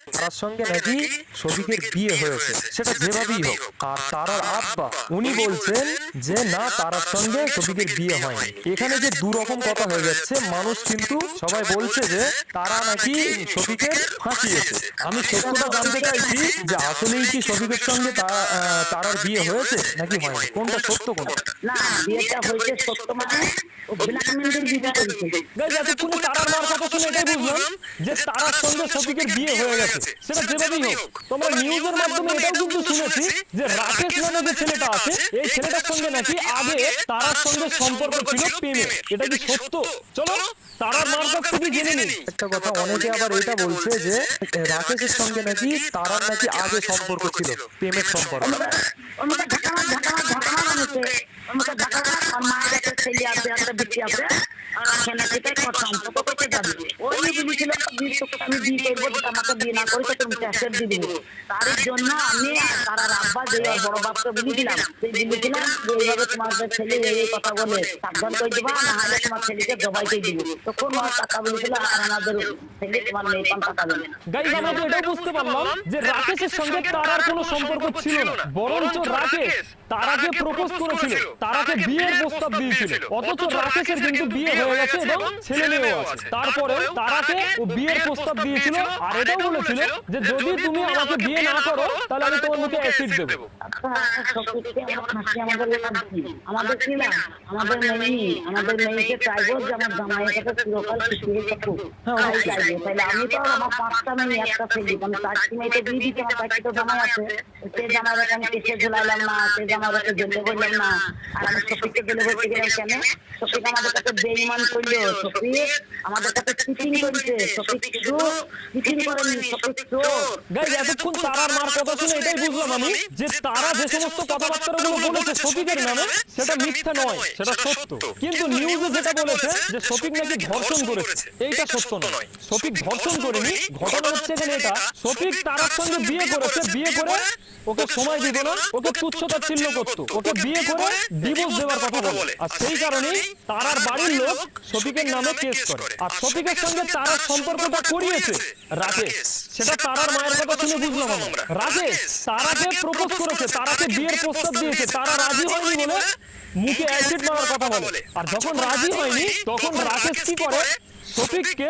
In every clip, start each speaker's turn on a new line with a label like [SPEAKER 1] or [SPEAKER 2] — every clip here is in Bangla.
[SPEAKER 1] তার সঙ্গে নাকি শফিকের বিয়ে হয়েছে, সেটা যেভাবেই হোক। আর তারার আব্বা উনি বলছেন যে না, তারার সঙ্গে শফিকের বিয়ে হয়নি। এখানে যে দুরকম কথা হয়ে যাচ্ছে, মানুষ কিন্তু সবাই বলছে যে তারা নাকি শফিকের ফাঁসিয়েছে। আমি সত্যটা জানতে চাইছি যে আসলেই কি শফিকের সঙ্গে তারার বিয়ে হয়েছে নাকি হয়নি, কোনটা সত্য কোনটা?
[SPEAKER 2] না, বিয়েটা হয়েছে সত্য, মানে ও ব্ল্যাকমেলের বিয়ে করেছে।
[SPEAKER 1] গাইস, এতক্ষণে তারার মার কথা শুনে এটাই বুঝলাম যে তারার সঙ্গে শফিকের বিয়ে হয়ে গেছে, সেটা যেভাবেই হোক। তোমরা নিউজের মাধ্যমে এটাও কিন্তু শুনেছি যে রাকেশ নামে যে ছেলেটা আছে, এই ছেলেটার সঙ্গে নাকি আগে তারার সঙ্গে সম্পর্ক ছিল প্রেমের। এটা কি সত্য? চলো তারার মার কাছ থেকে জেনে নিই। একটা কথা, অনেকে আবার এটা বলছে যে রাকেশের সঙ্গে নাকি তারার নাকি আগে সম্পর্ক ছিল, প্রেমের সম্পর্ক।
[SPEAKER 2] মায়ের একটা ছেলে আছে, একটা বেটি আছে, আর সেখানে সেটাই সম্পর্ক করতে যাবে। ওই বলেছিল আমি বিয়ে করবো, আমাকে বিয়ে না করে তুমি ক্যাসেট দিয়ে দিবো। তার জন্য আমি তার আব্বা যে বড় বাপকে বলেছিলাম, সেই বলেছিলাম যে এইভাবে তোমাদের ছেলে এই কথা বলে সাবধান করে দিবা, না হলে তোমার ছেলেকে জবাইকে দিব। তখন আমার টাকা বলেছিল আর আমাদের ছেলে তোমার মেয়ে টাকা দেবে না।
[SPEAKER 1] গাইস, আমরা তো এটাই বুঝতে পারলাম যে রাকেশের সঙ্গে তারার কোনো সম্পর্ক ছিল না, বরঞ্চ রাকেশ তারাকে প্রপোজ করেছিল, তারাকে বিয়ের প্রস্তাব দিয়েছিল। অথচ রাকেশের কিন্তু বিয়ে হয়ে গেছে এবং ছেলে মেয়েও আছে। তারপরে তারাকে ও বিয়ের প্রস্তাব দিয়েছিল, আর এটাও বলেছিল যে যদি তুমি আমাকে বিয়ে না করো তাহলে আমি তোমার মুখে অ্যাসিড দেবো।
[SPEAKER 2] আমাদের কি না, আমাদের মেয়েকে চাইবো যে আমার জামাইয়ের কাছে চিরকাল শিখিয়ে থাকুক, চাইবো। তাহলে আমি তো আমার 5টা মেয়ে একটা ছেলে, আমি 4টি মেয়েকে দিয়ে দিচ্ছি, আমার 4টি তো জামাই আছে। সে জামাইটাকে আমি কেসে ঝুলাইলাম না, সে জামাইটাকে জেলে বললাম না, আর আমি শফিককে জেলে বলতে গেলাম কেন? শফিক আমাদের কাছে বেঈমান করলো, শফিক আমাদের কাছে চিটিং করেছে, শফিক শুধু চিটিং করেনি, শফিক চোর।
[SPEAKER 1] গাইস, এতক্ষণ তারার মার কথা শুনে এটাই বুঝলাম আমি যে তারা যে সমস্ত কথাবার্তাগুলো বলেছে শফিকের নামে, সেটা মিথ্যা নয়, সেটা সত্য। কিন্তু নিউজে যেটা বলেছে যে শফিক নাকি ধর্ষণ করেছে, এইটা সত্য নয়। শফিক ধর্ষণ করেনি। ঘটনা হচ্ছে এখানে এটা, শফিক তারার সঙ্গে বিয়ে করেছে, বিয়ে করে ওকে সময় দিত না, ওকে তুচ্ছতাচ্ছিল্য করতো, ওকে বিয়ে করে ডিভোর্স দেওয়ার কথা বলে। আর সেই কারণেই তারার বাড়ির লোক শফিকের নামে কেস করে। আর শফিকের সঙ্গে তারার সম্পর্কটা করিয়েছে রাকেশ, সেটা তারার মায়ের কথা শুনে বুঝলাম আমরা। রাকেশ তারাকে প্রপোজ করেছে, তারাকে বিয়ের প্রস্তাব দিয়েছে, তারা রাজি হয়নি বলে মুখে অ্যাসিড মারার কথা বলে। আর যখন রাজি হয়নি তখন রাকেশ কি করে, শফিককে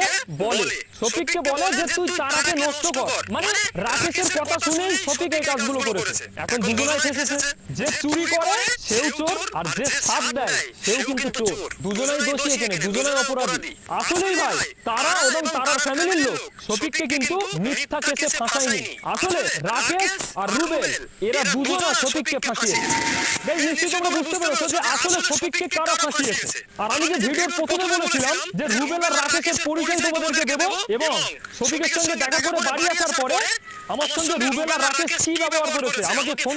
[SPEAKER 1] বলে যে তুই তারাকে নষ্ট কর। মানে রাকেশের কথা শুনেই শফিক এই কাজগুলো করেছে। এখন দুজনাই ফেসেছে, যে চুরি করে সেও চোর, আর যে সাথ দেয় সেও কিন্তু চোর। দুজনাই দোষী এখানে, দুজনাই অপরাধী। আসলেই ভাই, তারা এবং তারার ফ্যামিলির লোক শফিককে কিন্তু মিথ্যা কেসে ফাঁসায়নি। আসলে রাকেশ আর রুবেল এরা দুজনা শফিককে ফাঁসিয়েছে। বেশ নিশ্চয়ই তোমরা বুঝতে পেরেছো যে আসলে শফিককে কারা ফাঁসিয়েছে। আর আমি যে ভিডিওর প্রথমে বলেছিলাম যে রুবেল আর রাকেশের পরিচয় তোমাদেরকে দেবো, এবং শফিকের সঙ্গে দেখা করে বাড়ি আসার পরে আমার সঙ্গে রুবেল আর রাকেশ কি ব্যবহার করেছে আমাকে ফোন